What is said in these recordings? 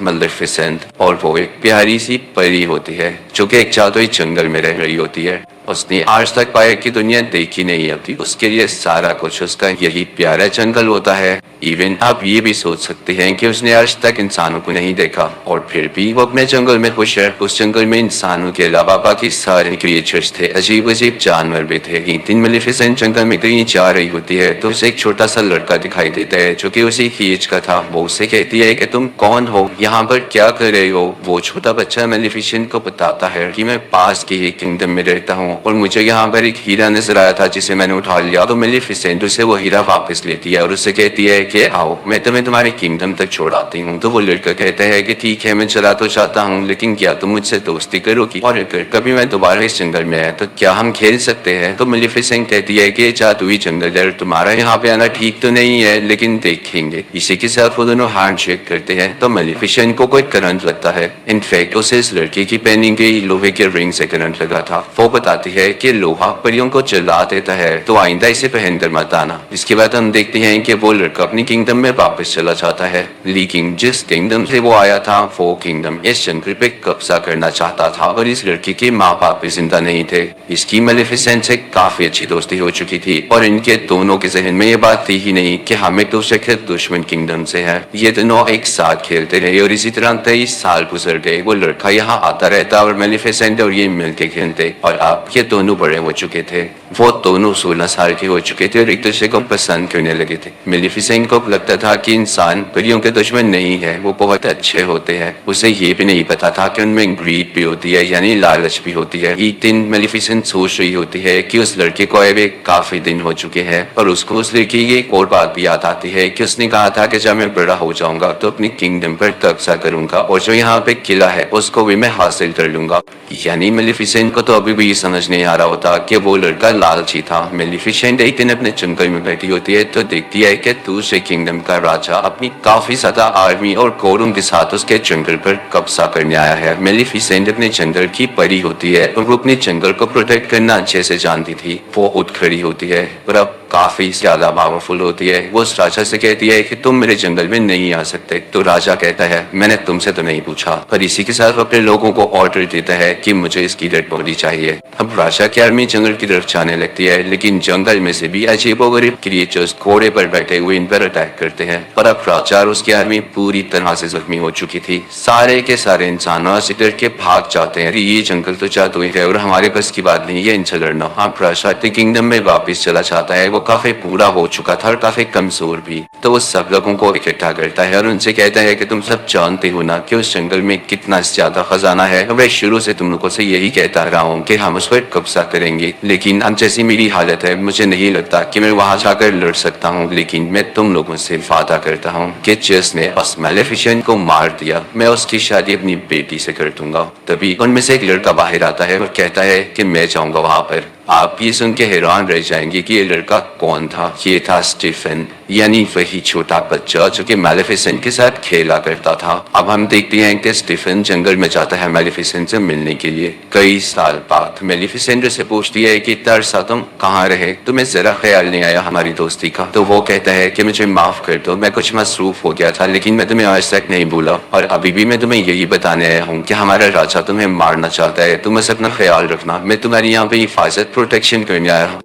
मलेफिसेंट, और वो एक प्यारी सी परी होती है जो कि एक जादुई जंगल में रह रही होती है। उसने आज तक पाया की दुनिया देखी नहीं होती, उसके लिए सारा कुछ उसका यही प्यारा जंगल होता है। इवन आप ये भी सोच सकते हैं कि उसने आज तक इंसानों को नहीं देखा और फिर भी वो अपने जंगल में खुश है। उस जंगल में इंसानों के अलावा बाकी सारे क्रिएचर्स थे, अजीब अजीब जानवर भी थे। एक दिन मेलेफिसेंट जंगल में कहीं जा रही होती है तो उसे एक छोटा सा लड़का दिखाई देता है जो कि उसी की एज का था। वो उसे कहती है कि तुम कौन हो, यहाँ पर क्या कर रहे हो। वो छोटा बच्चा मेलेफिसेंट को बताता है कि मैं पास के ही किंगडम में रहता हूँ और मुझे यहाँ पर एक हीरा नजर आया था जिसे मैंने उठा लिया। तो मेलेफिसेंट उसे वो हीरा वापस लेती है और उससे कहती है कि आओ मैं तुम्हें तुम्हारे किंगडम तक छोड़ाती हूँ। तो वो लड़का कहता है कि ठीक है मैं चला तो चाहता हूँ, लेकिन क्या तुम मुझसे दोस्ती करोगी, और अगर कभी मैं दोबारा इस जंगल में आया तो क्या हम खेल सकते हैं। तो मेलेफिसेंट कहती है कि जादुई जंगल है, तुम्हारा यहाँ पे आना ठीक तो नहीं है लेकिन देखेंगे। इसी के साथ वो दोनों हैंड शेक करते हैं तो मेलेफिसेंट को कोई करंट लगता है। इनफैक्ट उसे इस लड़की की पहनी गई लोहे के रिंग से करंट लगा था। वो बताती है कि लोहा परियों को जला देता है तो आइंदा इसे पहनकर मत आना। इसके बाद हम देखते हैं कि वो लड़का अपनी किंगडम में वापस चला जाता है, लेकिन जिस किंगडम से वो आया था वो किंगडम इस जंगल पे कब्जा करना चाहता था और इस लड़की के माँ बाप भी जिंदा नहीं थे। इसकी मेलेफिसेंट से काफी अच्छी दोस्ती हो चुकी थी और इनके दोनों के जहन में ये बात थी ही नहीं कि हम एक दूसरे के दुश्मन किंगडम से हैं। ये दोनों एक साथ खेलते रहे और इसी तरह 23 साल गुजर गए। वो लड़का यहाँ आता रहता और मेलेफिसेंट और ये मिलके खेलते और अब ये दोनों बड़े हो चुके थे। वो दोनों 16 साल के हो चुके थे और एक दूसरे को पसंद करने लगे थे। मेलेफिसेंट को लगता था कि इंसान परियों के दुश्मन नहीं है, वो बहुत अच्छे होते हैं। उसे ये भी नहीं पता था कि उनमें ग्रीड भी होती है, यानी लालच भी होती है। एक दिन मेलेफिसेंट सोच रही होती है कि उस लड़के को अभी काफी दिन हो चुके हैं और उसको उस लड़की की एक और बात भी याद आती है कि उसने कहा था कि जब मैं बड़ा हो जाऊंगा तो अपनी किंगडम पर कब्जा करूंगा और जो यहाँ पे किला है उसको भी मैं हासिल कर लूंगा। यानी मेलेफिसेंट को तो अभी भी समझ नहीं आ रहा होता कि वो लड़का लालची था। मेलेफिसेंट एक दिन अपने जंगल में बैठी होती है तो देखती है कि दूसरे किंगडम का राजा अपनी काफी ज्यादा आर्मी और कोरों के साथ उसके जंगल पर कब्जा करने आया है। मेलेफिसेंट अपने जंगल की परी होती है और वो अपने जंगल को प्रोटेक्ट करना अच्छे से जानती थी। वो उठ खड़ी होती है पर अब काफी ज्यादा पावरफुल होती है। वो उस राजा से कहती है कि तुम मेरे जंगल में नहीं आ सकते। तो राजा कहता है मैंने तुमसे तो नहीं पूछा, पर इसी के साथ अपने लोगों को ऑर्डर देता है कि मुझे इसकी डेड बॉडी चाहिए। अब राजा की आर्मी जंगल की तरफ जाने लगती है, लेकिन जंगल में से भी अजीबोगरीब क्रिएचर्स घोड़े पर बैठे हुए इन पर अटैक करते हैं। पर अब राजा और उसकी आर्मी पूरी तरह से जख्मी हो चुकी थी। सारे के सारे इंसान से डर के भाग जाते हैं। ये जंगल तो जादुई है और हमारे बस की बात नहीं है इनसे लड़ना। हाँ, राजा किंगडम में वापस चला जाता है। वो काफी पूरा हो चुका था और काफी कमजोर भी। तो वो सब लोगों को इकट्ठा करता है और उनसे कहता है कि तुम सब जानते हो ना कि उस जंगल में कितना ज्यादा खजाना है। मैं शुरू से तुम लोगों से यही कहता रहा हूँ कि हम उस पर कब्जा करेंगे, लेकिन अब जैसी मेरी हालत है मुझे नहीं लगता कि मैं वहां जाकर लड़ सकता हूँ। लेकिन मैं तुम लोगों से वादा करता हूँ कि जिसने उस मेलेफिसेंट को मार दिया मैं उसकी शादी अपनी बेटी से कर दूंगा। तभी उनमें से एक लड़का बाहर आता है और कहता है कि मैं जाऊंगा वहां पर। आप ये सुन के हैरान रह जाएंगे कि ये लड़का कौन था। ये था स्टीफन, यानी वही छोटा बच्चा जो कि मेलेफिसेंट के साथ खेला करता था। अब हम देखते हैं कि स्टीफन जंगल में जाता है मेलेफिसेंट से मिलने के लिए। कई साल बाद मेलेफिसेंट से पूछती है कि इतना अरसा तुम कहाँ रहे, तुम्हें जरा ख्याल नहीं आया हमारी दोस्ती का। तो वो कहता है कि मुझे माफ कर दो, मैं कुछ मसरूफ हो गया था, लेकिन मैं तुम्हें आज तक नहीं भूला और अभी भी मैं तुम्हें यही बताने आया हूँ कि हमारा राजा तुम्हें मारना चाहता है। तुम बस अपना ख्याल रखना, मैं तुम्हारी यहाँ पे हिफाजत प्रोटेक्शन करने आया हूँ।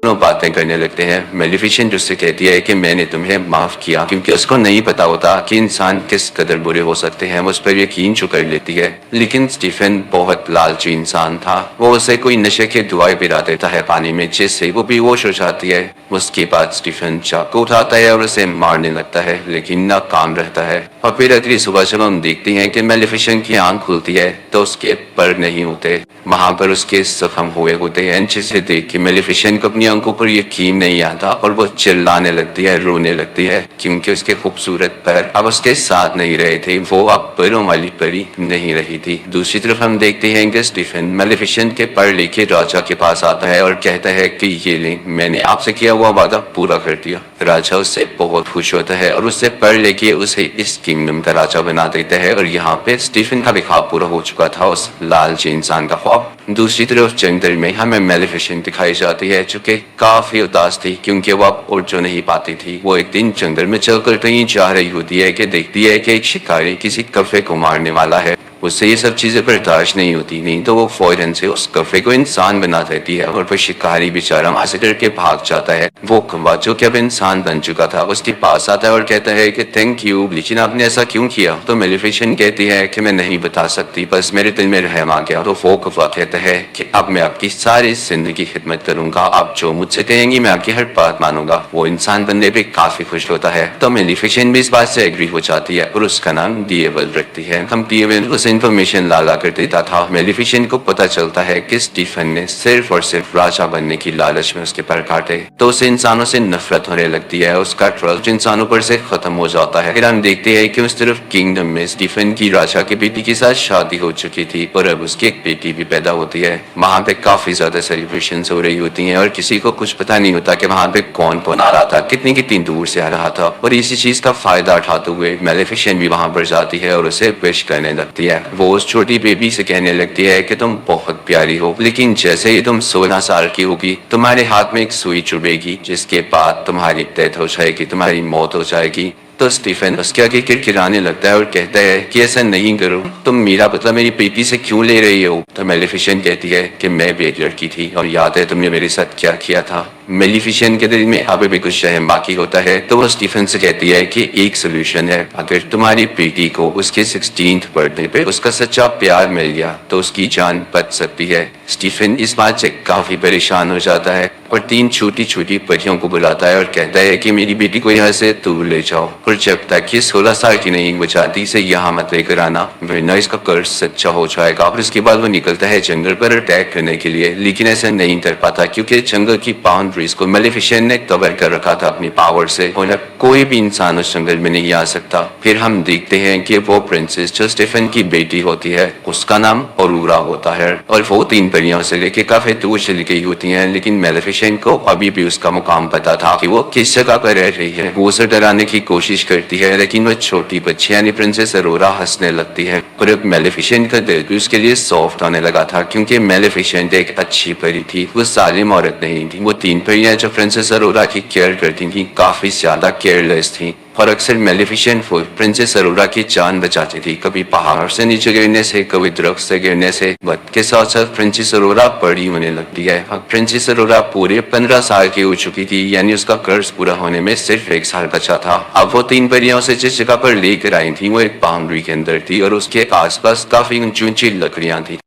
दोनों बातें करने लगते हैं। मेलेफिसेंट उससे कहती है कि मैंने तुम्हें माफ किया, क्योंकि उसको नहीं पता होता कि इंसान किस कदर बुरे हो सकते हैं। वो उस पर यकीन जो कर लेती है। लेकिन स्टीफन बहुत लालची इंसान था। वो उसे कोई नशे के दुआएं पिला देता है पानी में, जिससे वो बेहोश हो जाती है। उसके बाद स्टीफन चाकू उठाता है और उसे मारने लगता है, लेकिन नाकाम रहता है। और फिर अगली सुबह जब हम देखते हैं कि मेलेफिसेंट की आंख खुलती है तो उसके पर नहीं होते, वहां पर उसके जख्म हुए होते हैं। जिसे देख के मेलेफिसेंट को अपनी आंखों पर यकीन नहीं आता और वो चिल्लाने लगती है, रोने लगती है, क्योंकि उसके खूबसूरत पैर अब उसके साथ नहीं रहे थे। वो अब पैरों वाली परी नहीं रही थी। दूसरी तरफ हम देखते हैं कि स्टीफन मेलेफिसेंट के पर लेके राजा के पास आता है और कहता है कि ये ले, मैंने आपसे किया हुआ वादा पूरा कर दिया। राजा उससे बहुत खुश होता है और उससे पर लेके उसे इस किंगडम का राजा बना देता है। और यहाँ पे स्टीफन का भी ख्वाब पूरा हो चुका था, उस लालची इंसान का ख्वाब। दूसरी तरफ जंगल में हमें मेलिफिसेंट दिखाई जाती है जो कि काफी उदास थी क्योंकि वो अब उड़ जो नहीं पाती थी। वो एक दिन जंगल में चलकर कहीं जा रही होती है कि देखती है कि एक शिकारी किसी कफे को मारने वाला है। उससे ये सब चीजें बर्दाश्त नहीं होती, नहीं तो वो फौरन से उस कफे को इंसान बना देती है और वो शिकारी बेचारा वहां से डर के भाग जाता है। वो कौवा जो कि अब इंसान बन चुका था उसके पास आता है और कहता है कि थैंक यू, लेकिन आपने ऐसा क्यों किया? तो मेलिफिसेंट कहती है कि मैं नहीं बता सकती, बस मेरे दिल में रहम आ गया। तो वो कौवा कहता है कि अब मैं आपकी सारी जिंदगी खिदमत करूंगा, आप जो मुझसे कहेंगी मैं आपकी हर बात मानूंगा। वो इंसान बनने पे काफी खुश होता है। तो मेलिफिसेंट भी इस बात से एग्री हो जाती है और उसका नाम डिएवल रखती है। हम डिएवल उस इंफॉर्मेशन लाला कर देता था। मेलिफिसेंट को पता चलता है कि स्टीफन ने सिर्फ और सिर्फ राजा बनने की लालच में उसके पर काटे, तो उसे इंसानों से नफरत होने लगती है। उसका ट्रस्ट इंसानों पर से खत्म हो जाता है। फिर हम देखते हैं कि उस तरफ किंगडम में स्टीफन की राजा की बेटी के साथ शादी हो चुकी थी और अब उसकी एक बेटी भी पैदा होती है। वहां पे काफी ज्यादा सेलिब्रेशन हो रही होती है और किसी को कुछ पता नहीं होता कि वहां पे कौन कौन आ रहा था, कितनी दूर से आ रहा था। और इसी चीज का फायदा उठाते हुए मेलिफिसेंट भी वहां पर जाती है और उसे विश करने लगती है। वो उस छोटी बेबी से कहने लगती है कि तुम बहुत प्यारी हो, लेकिन जैसे ही तुम 16 साल की होगी तुम्हारे हाथ में एक सुई चुभेगी जिसके बाद तुम्हारी डेथ हो जाएगी, तुम्हारी मौत हो जाएगी। तो स्टीफन उसके आगे किरकिराने लगता है और कहता है कि ऐसा नहीं करो, तुम मेरा बदला मेरी बेटी से क्यों ले रही हो? तो मेलिफिसेंट कहती है कि मैं भी एक लड़की थी और याद है तुमने मेरे साथ क्या किया था। मेलिफिसेंट के दिल में अभी भी कुछ शहम बाकी होता है तो वो स्टीफन से कहती है कि एक सोल्यूशन है, अगर तुम्हारी बेटी को उसके 16th बर्थडे पे उसका सच्चा प्यार मिल गया तो उसकी जान बच सकती है। स्टीफन इस बात से काफी परेशान हो जाता है और 3 छोटी छोटी परियों को बुलाता है और कहता है कि मेरी बेटी को यहाँ से दूर ले जाओ और जब तक ये 16 साल की नहीं हो जाती इसे यहाँ मत लेकर आना, वरना इसका कर्ज सच्चा हो जाएगा। और उसके बाद वो निकलता है जंगल पर अटैक करने के लिए, लेकिन ऐसा नहीं कर पाता क्योंकि जंगल की बाउंड्रीज को मेलिफिसेंट ने कवर कर रखा था अपनी पावर से और कोई भी इंसान उस जंगल में नहीं आ सकता। फिर हम देखते हैं कि वो प्रिंसेस जो स्टीफन की बेटी होती है उसका नाम अरोरा होता है और वो 3 परियों से लेके काफी दूर चली गई होती हैं, लेकिन मेलिफिसेंट को अभी भी उसका मुकाम पता था कि वो किस जगह पर रह रही है। वो उसे डराने की कोशिश करती है लेकिन वो छोटी बच्ची यानी प्रिंसेस अरोरा हंसने लगती है और अब मेलिफिसेंट का दिल भी उसके लिए सॉफ्ट होने लगा था क्योंकि मेलिफिसेंट एक अच्छी परी थी, वो जालिम औरत नहीं थी। वो 3 परियां जो प्रिंसेस अरोरा की केयर करती थी काफी ज्यादा केयरलेस थी और अक्सर मेलिफिसेंट वो प्रिंसेस अरोरा की जान बचाती थी, कभी पहाड़ से नीचे गिरने से, कभी दरख्त से गिरने से। वक्त के साथ साथ प्रिंसेस अरोरा बड़ी होने लगती है। प्रिंसेस अरोरा पूरे 15 साल की हो चुकी थी, यानी उसका कर्ज पूरा होने में सिर्फ 1 साल बचा था। अब वो 3 परियों से जिस जगह पर लेकर आई थी वो एक बाउंड्री के अंदर थी और उसके आसपास काफी ऊंची ऊंची लकड़ियां थी।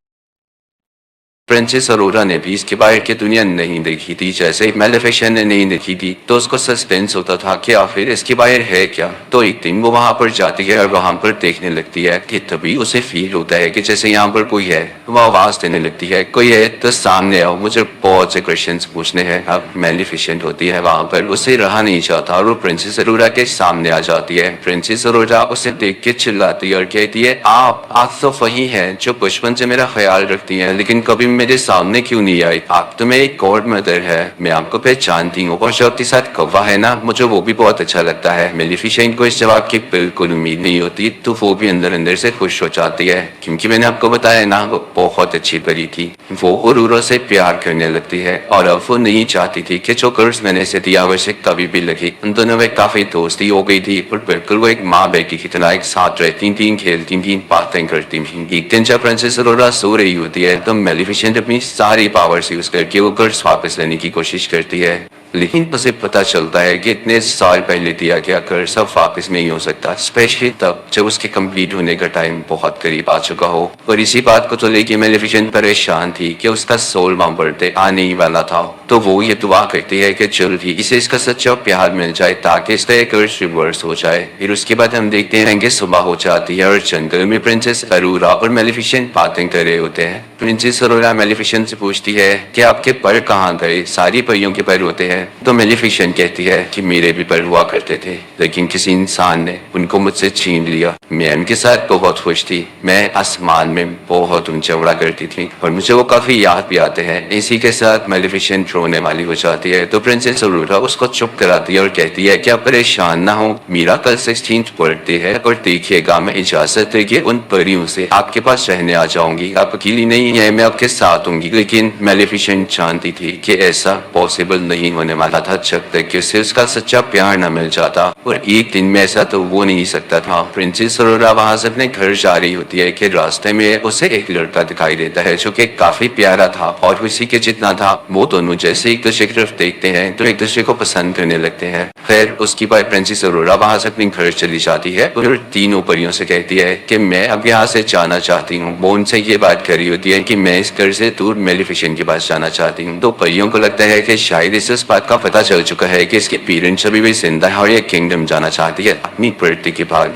प्रिंसेस अरोरा ने भी इसके बाहर की दुनिया नहीं देखी थी, जैसे मेलिफिसेंट ने नहीं देखी थी, तो उसको सस्पेंस होता था कि आखिर इसके बाहर है क्या। तो एक दिन वो वहां पर जाती है और वहां पर देखने लगती है कि तभी उसे फील होता है कि जैसे यहाँ पर कोई है। वो आवाज देने लगती है कोई है तो सामने आओ, मुझे बहुत से क्वेश्चंस पूछने हैं। अब मेलिफिसेंट होती है वहां पर, उसे रहा नहीं चाहता और वो प्रिंसेस अरोरा के सामने आ जाती है। प्रिंसेस अरोरा उसे देख के चिल्लाती है और कहती है आप तो वही है जो बचपन से मेरा ख्याल रखती है, लेकिन कभी मेरे सामने क्यों नहीं आई? आप तो मेरी गॉड मदर है, मैं आपको पहचानती हूँ और जो आपके साथ कौवा है ना मुझे वो भी बहुत अच्छा लगता है। मेलिफिसेंट को इस जवाब की बिल्कुल उम्मीद नहीं होती तो वो भी अंदर अंदर से खुश हो जाती है क्योंकि मैंने आपको बताया ना वो बहुत अच्छी परी थी। वो अरोरा से प्यार करने लगती है और अब वो नहीं चाहती थी कि जो कर्ज मैंने से दिया वैसे कभी भी लगे। उन दोनों में काफी दोस्ती हो गई थी और बिल्कुल वो एक माँ बेटी की तरह एक साथ रहती थी, खेलती थी, बातें करती थी। एक दिन जब प्रिंसेस अरोरा सो रही होती है तो मेलिफिसेंट अपनी सारी पावर्स यूज करके वो कर्ज वापस लेने की कोशिश करती है, लेकिन उसे पता चलता है कि इतने साल पहले दिया गया कर्ज अब वापस नहीं हो सकता, स्पेशली तब जब उसके कंप्लीट होने का टाइम बहुत करीब आ चुका हो। और इसी बात को तो लेके मेलिफिसेंट परेशान थी कि उसका 16वां बर्थडे आने ही वाला था, तो वो ये दुआ करती है कि जल्द ही इसे इसका सच्चा प्यार मिल जाए ताकि इसका एक कर्ज रिवर्स हो जाए। फिर उसके बाद हम देखते हैं कि सुबह हो जाती है और जंगल में प्रिंसेस अरोरा और मेलिफिसेंट बातें कर रहे होते हैं। प्रिंसेस अरोरा मेलिफिसेंट से पूछती है कि आपके पर कहाँ गए? सारी परियों के पर होते हैं ہے تو میلیفیسنٹ کہتی ہے کہ میرے بھی پر ہوا کرتے تھے لیکن کسی انسان نے ان کو مجھ سے چھین لیا. میں ان کے ساتھ بہت خوش تھی. میں آسمان میں بہت اونچا اڑا کرتی تھی اور مجھے وہ کافی یاد بھی آتے ہیں. اسی کے ساتھ میلیفیسنٹ رونے والی ہو جاتی ہے تو پرنسس اورورا اس کو چپ کراتی ہے اور کہتی ہے کہ آپ پریشان نہ ہو, میرا کل 16 برتھڈے ہے اور دیکھیے گا میں اجازت دے کے ان پریوں سے آپ کے پاس رہنے آ جاؤں گی. آپ اکیلی نہیں ہے, میں آپ کے ساتھ ہوں گی. لیکن میلیفیسنٹ جانتی تھی کہ ایسا پاسبل نہیں ہونے والا تھا جب تک کہ اسے اس کا سچا پیار نہ مل جاتا, اور ایک دن میں ایسا تو وہ نہیں سکتا تھا. پرنسس اورورا وہاں سے اپنے گھر جا رہی ہوتی ہے کہ راستے میں اسے ایک لڑکا دکھائی دیتا ہے جو کہ کافی پیارا تھا اور اسی کے جتنا تھا. وہ دونوں جیسے ایک دوسرے کی طرف دیکھتے ہیں تو ایک دوسرے کو پسند کرنے لگتے ہیں. خیر اس کی بعد پرنسس اورورا وہاں سے اپنے گھر چلی جاتی ہے اور تینوں پریوں سے کہتی ہے کہ میں اب یہاں سے جانا چاہتی ہوں. وہ ان سے یہ بات کر رہی ہوتی ہے کہ میں اس گھر سے دور میلیفیسنٹ کے پاس جانا چاہتی ہوں. تو پریوں کو لگتا ہے کہ شاید اسے اس بات کا پتہ چل چکا ہے کہ اس کے پیرنٹس ابھی بھی زندہ ہے اور یہ کنگڈم جانا چاہتی ہے اپنی برتھڈے کے بعد.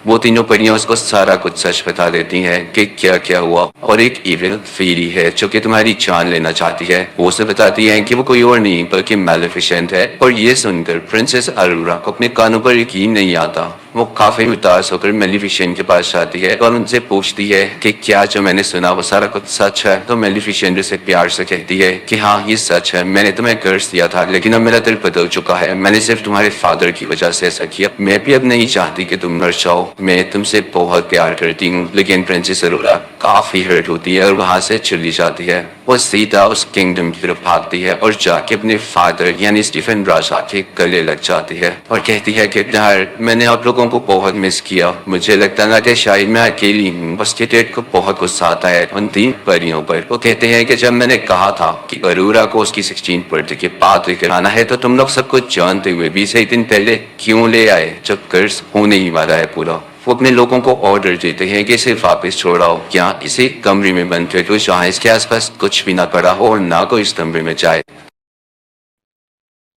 وہ تینوں پریاں اس کو سارا کچھ سچ بتا دیتی ہیں کہ کیا کیا ہوا, اور ایک ایول فیری ہے جو کہ تمہاری جان لینا چاہتی ہے. وہ اسے بتاتی ہے کہ وہ کوئی اور نہیں بلکہ میلیفیسنٹ ہے. اور یہ سن کر پرنسس اورورا کو اپنے کانوں پر یقین نہیں آتا. وہ کافی اداس ہو کر میلیفیسنٹ کے پاس جاتی ہے اور ان سے پوچھتی ہے کہ کیا جو میں نے سنا وہ سارا کچھ سچ ہے. تو میلیفیسنٹ اسے پیار سے کہتی ہے کہ ہاں یہ سچ ہے, میں نے تمہیں کرس دیا تھا لیکن اب میرا دل بدل چکا ہے. میں نے صرف تمہارے فادر کی وجہ سے ایسا کیا. میں بھی اب نہیں چاہتی کہ تم مر جاؤ, میں تم سے بہت پیار کرتی ہوں. لیکن پرنسس اورورا کافی ہرٹ ہوتی ہے اور وہاں سے چلی جاتی ہے. وہ سیدھا اس کنگڈم کی طرف بھاگتی ہے اور جا کے اپنے فادر یعنی اسٹیفن راجا کے گلے لگ جاتی ہے اور کہتی ہے کہ یار میں نے آپ لوگوں کو بہت مس کیا. مجھے لگتا نہ کہ شاید میں اکیلی ہوں. بس کے ڈیڈ کو بہت غصہ آتا ہے ان تین پریوں پر. وہ کہتے ہیں کہ جب میں نے کہا تھا کہ اورورا کو اس کی 16 برتھڈے کے بعد لے کر آنا ہے تو تم لوگ سب کچھ جانتے ہوئے 21 دن پہلے کیوں لے آئے جب قرض ہونے ہی والا ہے پورا. وہ اپنے لوگوں کو آرڈر دیتے ہیں کہ اسے واپس چھوڑاؤ یا اسے کمرے میں بند کر دو جہاں اس کے آس پاس کچھ بھی نہ پڑا ہو اور نہ کوئی اس کمرے میں جائے.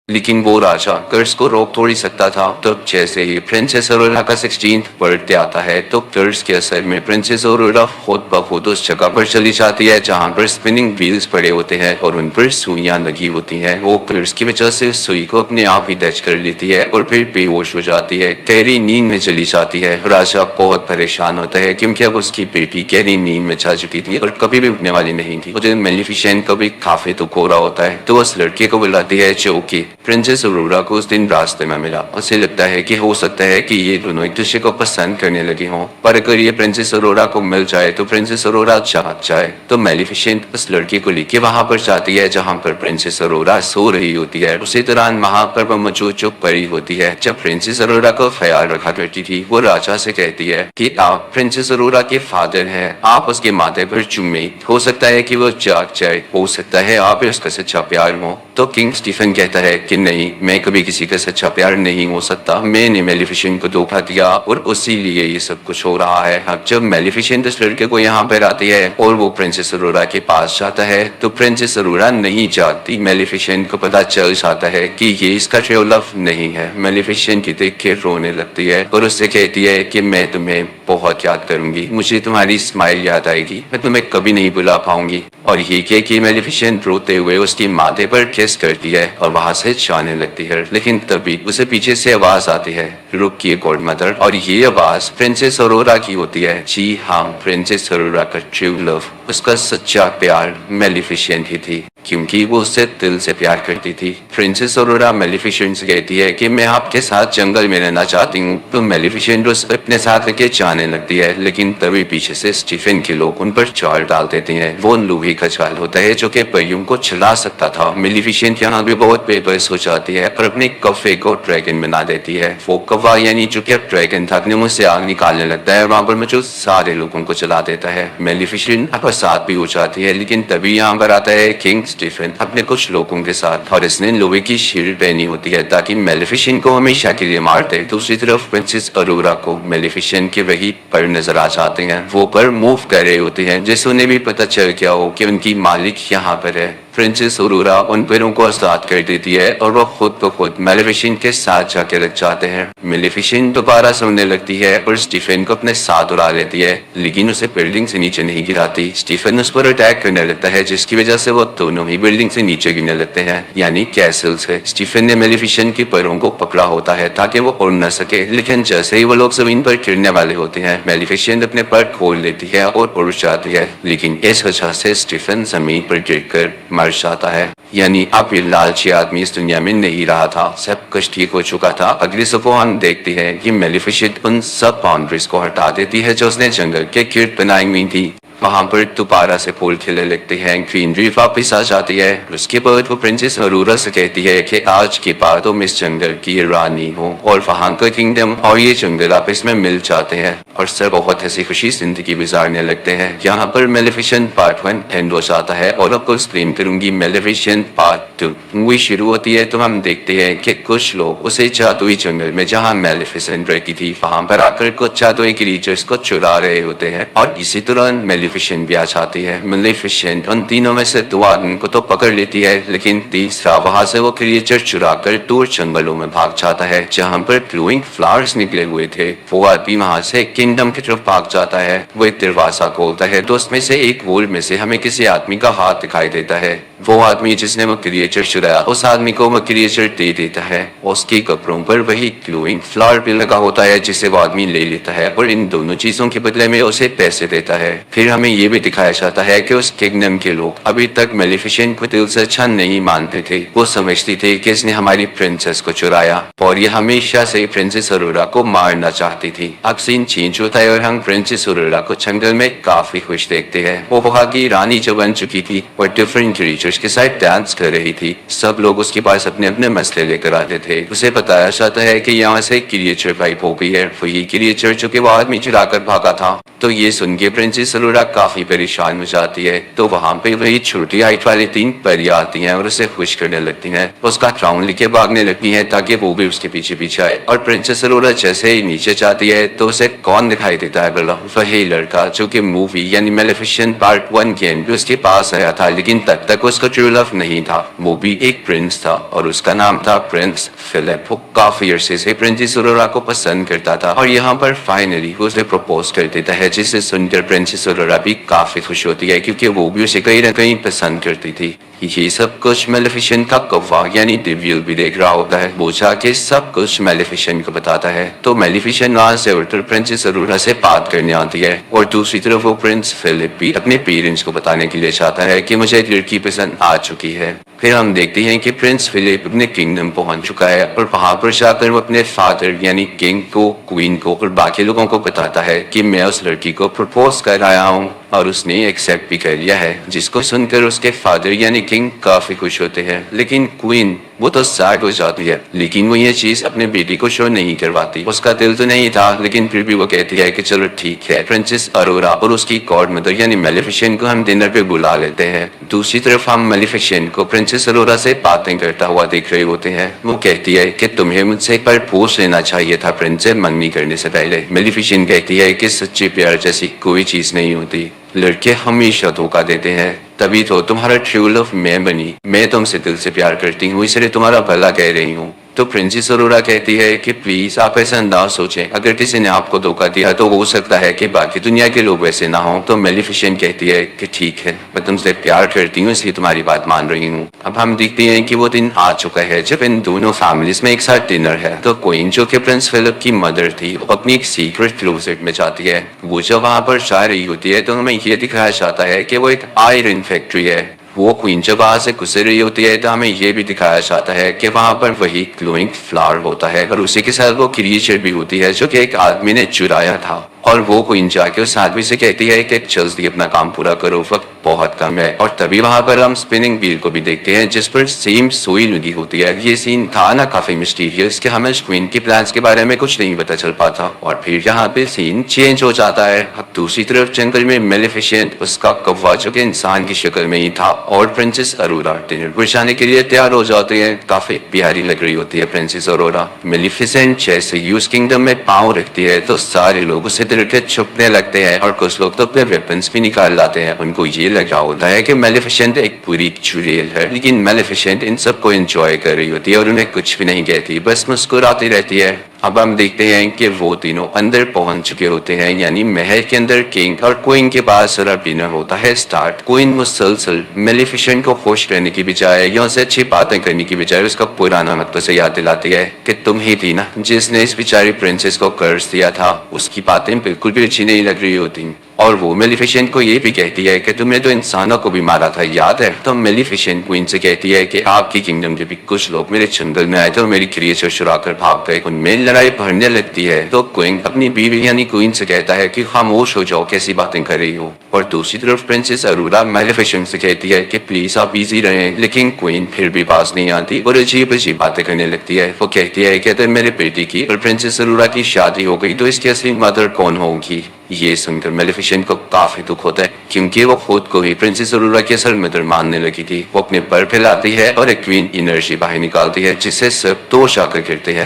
لیکن وہ راجا قرض کو روک تھوڑی سکتا تھا. تو جیسے ہی پرنسس اورورا کا 16 برتھڈے آتا ہے تو قرض کے اثر میں پرنسس اورورا خود بخود اس جگہ پر چلی جاتی ہے جہاں پر اسپننگ ویلز پڑے ہوتے ہیں اور ان پر سوئیاں لگی ہوتی ہیں. وہ قرض کی وجہ سے سوئی کو اپنے آپ ہی ٹچ کر لیتی ہے اور پھر بے ہوش ہو جاتی ہے, گہری نیند میں چلی جاتی ہے. راجا بہت پریشان ہوتا ہے کیونکہ اب اس کی بیٹی گہری نیند میں جا چکی تھی اور کبھی بھی اٹھنے والی نہیں تھی. مجھے میلیفیسنٹ کو بھی کافی دکھ ہو رہا ہوتا ہے تو اس لڑکے کو بلاتی ہے جو کہ پرنسس اورورا کو اس دن راستے میں ملا. اسے لگتا ہے کہ ہو سکتا ہے کہ یہ دونوں ایک دوسرے کو پسند کرنے لگے ہوں, پر اگر یہ پرنسس اورورا کو مل جائے تو پرنسس اورورا جاگ جائے. تو میلیفیسنٹ اس لڑکی کو لے کے وہاں پر جاتی ہے جہاں پر پرنسس اورورا سو رہی ہوتی ہے. اسی دوران وہاں پر وہ موجود جو پری ہوتی ہے جب پرنسس اورورا کو خیال رکھا کرتی تھی وہ راجا سے کہتی ہے کہ آپ پرنسس اورورا کے فادر ہیں, آپ اس کے ماتھے پر چومیں, ہو سکتا ہے کہ وہ جاگ جائے, ہو سکتا ہے آپ اس کا سچا پیار ہو. تو کنگ اسٹیفن کہتا ہے کہ نہیں, میں کبھی کسی کا سچا پیار نہیں ہو سکتا. میں نے میلیفیسنٹ کو دھوکا دیا اور اسی لیے یہ سب کچھ ہو رہا ہے. اب جب میلیفیسنٹ اس لڑکے کو یہاں پر آتی ہے اور وہ پرنسس اورورا کے پاس جاتا ہے تو پرنسس اورورا نہیں جاگتی. میلیفیسنٹ کو پتا چل جاتا ہے کہ یہ اس کا ٹرو لو نہیں ہے. میلیفیسنٹ کی دیکھ کے رونے لگتی ہے اور اس سے کہتی ہے کہ میں تمہیں بہت یاد کروں گی, مجھے تمہاری اسمائل یاد آئے گی, میں تمہیں کبھی نہیں بھلا پاؤں گی. اور یہ کہہ کے میلیفیسنٹ روتے ہوئے اس کی ماتھے پر کس کرتی ہے اور وہاں سے جانے لگتی ہے. لیکن تبھی اسے پیچھے سے آواز آتی ہے, رکیے گاڈ مدر. اور یہ آواز پرنسس اورورا کی ہوتی ہے. جی ہاں, پرنسس اورورا کا ٹرو لو, اس کا سچا پیار میلیفیسنٹ ہی تھی کیونکہ وہ اس سے دل سے پیار کرتی تھی. پرنسس اورورا میلیفیسنٹ سے کہتی ہے کہ میں آپ کے ساتھ جنگل میں رہنا چاہتی ہوں. تو میلیفیسنٹ اس اپنے ساتھ لے کے جانے لگتی ہے لیکن تبھی پیچھے سے اسٹیفن کے لوگ ان پر چال ڈال دیتے ہیں. وہ لوہے کا چال ہوتا ہے جو کہ پریوں کو چلا سکتا تھا. میلیفیسنٹ یہاں بھی بہت بے بس ہو جاتی ہے اور اپنے کوے کو ڈریگن بنا دیتی ہے. وہ کوا یعنی جو کہ ڈریگن تھا اپنے منہ سے آگ نکالنے لگتا ہے, وہاں پر موجود سارے لوگوں کو چلا دیتا ہے. میلیفیسنٹ اب ساتھ بھی ہو جاتی ہے لیکن تبھی یہاں پر آتا ہے کنگ اسٹیفن اپنے کچھ لوگوں کے ساتھ اور اس نے لوہے کی شیلڈ پہنی ہوتی ہے تاکہ میلیفیسنٹ کو ہمیشہ کے لیے مار دے. دوسری طرف پرنسس اورورا کو میلیفیسنٹ کے وہی پر نظر آ جاتے ہیں. وہ پر موو کر رہے ہوتے ہیں جیسے انہیں بھی پتہ چل گیا ہو کہ ان کی مالک یہاں پر ہے. प्रिंसेस ऑरोरा उन पेड़ों को आजाद कर देती है और वो खुद को खुद मेलेफिसेंट के साथ जाके लग जाते हैं। मेलेफिसेंट दोबारा सोने लगती है और स्टीफन को अपने साथ उड़ा लेती है, लेकिन उसे बिल्डिंग से नीचे नहीं गिराती। स्टीफन उस पर अटैक करने लगता है, जिसकी वजह से वो दोनों ही बिल्डिंग से नीचे गिरने लगते हैं, यानी कैसल से। स्टीफन ने मेलेफिसेंट की पैरों को पकड़ा होता है ताकि वो उड़ न सके, लेकिन जैसे ही वो लोग जमीन पर गिरने वाले होते हैं, मेलेफिसेंट अपने पैर खोल लेती है और उड़ जाती है, लेकिन इस वजह से स्टीफन जमीन पर गिरकर मर जाता है। यानी अब ये लालची आदमी इस दुनिया में नहीं रहा था, सब कुछ ठीक हो चुका था। अगली सुबह हम देखते हैं कि मेलेफिसेंट उन सब बाउंड्रीज को हटा देती है जो उसने जंगल के गिर्द बनाई हुई थी। वहां पर दोबारा से फूल खिलने लगते हैं, ग्रीनरी वापस आ जाती है। उसके बाद वो प्रिंसेस ऑरोरा से कहती है कि आज के बाद तुम इस जंगल की रानी हो, और वहां का किंगडम और ये जंगल आपस में मिल जाते हैं और सब बहुत हंसी खुशी जिंदगी गुजारने लगते हैं। यहाँ पर मेलेफिसेंट पार्ट 1 एंड हो जाता है और आपको एक्सप्लेन करूंगी मेलेफिसेंट पार्ट 2। मूवी शुरू होती है तो हम देखते हैं कि कुछ लोग उसे जादुई जंगल में जहाँ मेलेफिसेंट रहती थी वहां पर आकर कुछ जादुई क्रीचर्स को चुरा रहे होते हैं, और इसी दौरान मेलेफिसेंट भी आ जाती है। मेलेफिसेंट उन तीनों में से 2 आदमी को तो पकड़ लेती है, लेकिन तीसरा वहां से वो क्रिएचर चुरा कर दूर जंगलों में भाग जाता है जहाँ पर ग्लोइंग फ्लावर्स निकले हुए थे। वो आदमी वहां से किंगडम की तरफ भाग जाता है। वो एक दरवाजा खोलता है तो उसमें से एक वॉल में से हमें किसी आदमी का हाथ दिखाई देता है। वो आदमी जिसने वो क्रिएचर चुराया, उस आदमी को वो क्रिएचर दे देता है। उसके कपड़ों पर वही ग्लोइंग फ्लावर भी लगा होता है जिसे वो आदमी ले लेता है और इन दोनों चीजों के बदले में उसे पैसे देता है। फिर हमें ये भी दिखाया जाता है कि उस किंगडम के लोग अभी तक मेलेफिसेंट को दिल से अच्छा नहीं मानते थे। वो समझते थे कि इसने हमारी प्रिंसेस को चुराया और ये हमेशा से प्रिंसेस ऑरोरा को मारना चाहती थी। अब सीन चेंज होता है और हम प्रिंसेस ऑरोरा को जंगल में काफी खुश देखते हैं। वो वहाँ की रानी जो बन चुकी थी और डिफरेंट क्रीचर्स के साथ डांस कर रही थी। सब लोग उसके पास अपने अपने मसले लेकर आते थे। उसे बताया जाता है कि यहाँ से क्रिएचर गायब हो गई है, वही क्रिएचर जो कि वो आदमी चुरा कर भागा था। तो ये सुन के प्रिंसेस ऑरोरा काफी परेशान हो जाती है। तो वहाँ पे वही छोटी हाइट वाली 3 परियां आती हैं और उसे खुश करने लगती हैं। उसका क्राउन लेके भागने लगती हैं ताकि वो भी उसके पीछे पीछे आए। और प्रिंसेस ऑरोरा जैसे ही नीचे जाती है तो उसे कौन दिखाई देता है बोला, वही लड़का जो कि मूवी यानी मेलेफिसेंट पार्ट 1 के एंड उसके पास आया था, लेकिन तब तक उसका ट्रू लव नहीं था। वो भी एक प्रिंस था और उसका नाम था प्रिंस फिलिप। वो काफी अरसे से प्रिंसेस ऑरोरा को पसंद करता था और यहाँ पर फाइनली उसे प्रपोज कर देता है, जिसे सुनकर प्रिंसेस ऑरोरा भी काफी खुश होती है क्योंकि वो भी उसे कहीं ना कहीं पसंद करती थी। ये सब कुछ मेलेफिसेंट का कौवा यानी डेविल भी देख रहा होता है। वो जाके सब कुछ मेलेफिसेंट को बताता है। तो मेलेफिसेंट वहां से उठकर प्रिंसेस ऑरोरा से बात करने आती है और दूसरी तरफ वो प्रिंस फिलिप भी अपने पेरेंट्स को बताने के लिए चाहता है कि मुझे एक लड़की पसंद आ चुकी है। फिर हम देखते हैं कि प्रिंस फिलिप अपने किंगडम पहुंच चुका है और वहां पर जाकर वो अपने फादर यानी किंग को, क्वीन को और बाकी लोगों को बताता है कि मैं उस लड़की को प्रपोज कर आया हूँ और उसने एक्सेप्ट भी कर लिया है। जिसको सुनकर उसके फादर यानी किंग काफी खुश होते हैं, लेकिन क्वीन वो तो सैड हो जाती है, लेकिन वो ये चीज अपने बेटी को शो नहीं करवाती। उसका दिल तो नहीं था, लेकिन फिर भी वो कहती है कि चलो ठीक है। प्रिंसेस ऑरोरा और उसकी गॉड मदर यानी मेलेफिसेंट को हम डिनर पे बुला लेते हैं। दूसरी तरफ हम मेलेफिसेंट को प्रिंसेस ऑरोरा से बातें करता हुआ देख रहे होते हैं। वो कहती है कि तुम्हें मुझसे एक बार पूछ लेना चाहिए था प्रिंस, मंगनी करने से पहले। मेलेफिसेंट कहती है कि सच्चे प्यार जैसी कोई चीज नहीं होती, लड़के हमेशा धोखा देते हैं, तभी तो तुम्हारा ट्रू लव मैं बनी। मैं तुमसे दिल से प्यार करती हूँ, इसलिए तुम्हारा भला कह रही हूँ। तो प्रिंसेस ऑरोरा कहती है कि प्लीज आप ऐसा ना सोचें, अगर किसी ने आपको धोखा दिया तो हो सकता है कि बाकी दुनिया के लोग वैसे ना हो। तो मेलेफिसेंट कहती है कि ठीक है, मैं तुमसे प्यार करती हूँ इसलिए तुम्हारी बात मान रही हूँ। अब हम देखते हैं कि वो दिन आ चुका है जब इन दोनों फैमिलीज में एक साथ डिनर है। तो क्वीन जो कि प्रिंस फिलिप की मदर थी वो अपनी एक सीक्रेट क्लोजेट में जाती है। वो जब वहां पर जा रही होती है तो हमें ये दिखाया जाता है कि वो एक आयरन फैक्ट्री है। वो क्वीन जब वहां से गुजर रही होती है तो हमें ये भी दिखाया जाता है कि वहां पर वही ग्लोइंग फ्लावर होता है और उसी के साथ वो क्रिएचर भी होती है जो कि एक आदमी ने चुराया था। और वो क्वीन जाके उस आदमी से कहती है कि जल्दी अपना काम पूरा करो, वक्त बहुत कम है। और तभी वहां पर हम स्पिनिंग व्हील को भी देखते हैं जिस पर सेम सुई लगी होती है। ये सीन था ना काफी मिस्टीरियस कि हमें क्वीन के प्लान्स के बारे में कुछ नहीं पता चल पाता। और फिर यहाँ पे सीन चेंज हो जाता है। अब दूसरी तरफ जंगल में मेलेफिसेंट उसका कौवा जो कि इंसान की शक्ल में ही था और प्रिंसेस ऑरोरा डिनर पर जाने के लिए तैयार हो जाते हैं। काफी प्यारी लग रही होती है प्रिंसेस ऑरोरा। मेलेफिसेंट जैसे ही उस किंगडम में पाँव रखती है तो सारे लोग उसे के छुपने लगते हैं और कुछ लोग तो अपने वेपन्स भी निकाल लाते हैं। उनको ये لگ رہا ہوتا ہے کہ میلیفیسنٹ ایک پوری چڑیل ہے، لیکن میلیفیسنٹ ان سب کو انجوائے کر رہی ہوتی ہے اور انہیں کچھ بھی نہیں کہتی، بس مسکراتی رہتی ہے۔ اب ہم دیکھتے ہیں کہ وہ تینوں اندر پہنچ چکے ہوتے ہیں، یعنی محل کے اندر کنگ اور کوئن کے پاس ذرا ڈنر ہوتا ہے اسٹارٹ۔ کوئن مسلسل میلیفیسنٹ کو خوش کرنے کی بجائے یا اسے اچھی باتیں کرنے کی بجائے اس کا پرانا مطلب سے یاد دلاتی ہے کہ تم ہی تھی نا جس نے اس بیچاری پرنسس کو قرض دیا تھا، اس کی باتیں بالکل بھی اچھی نہیں لگ رہی ہوتی۔ اور وہ میلیفیسنٹ کو یہ بھی کہتی ہے کہ تم نے تو انسانوں کو بھی مارا تھا یاد ہے؟ تو میلیفیسنٹ کوئن سے کہتی ہے کہ آپ کی کنگڈم کے بھی کچھ لوگ میرے جنگل میں آئے تھے اور میری کریچر چرا کر بھاگ گئے، ان میں لڑائی بڑھنے لگتی ہے۔ تو کوئن اپنی بیوی یعنی کوئن سے کہتا ہے کہ خاموش ہو جاؤ، کیسی باتیں کر رہی ہو۔ اور دوسری طرف پرنسس ارورا میلیفیسنٹ سے کہتی ہے کہ پلیز آپ ایزی رہیں، لیکن کوئن پھر بھی پاس نہیں آتی اور عجیب عجیب باتیں کرنے لگتی ہے۔ وہ کہتی ہے کہ اگر میرے بیٹی کی اور پرنسس ارورا کی شادی ہو گئی تو اس کی اصلی مدر کون ہوگی؟ یہ سن کر میلیفیسنٹ کو کافی دکھ ہوتا ہے کیونکہ وہ خود کو ہی پرنسس ارورا کی اصل مدر ماننے لگی تھی۔ وہ اپنے پر پھیلاتی ہے اور ایک کوئن انرجی باہر نکالتی ہے جس سے سب توش آ کر گرتے ہیں۔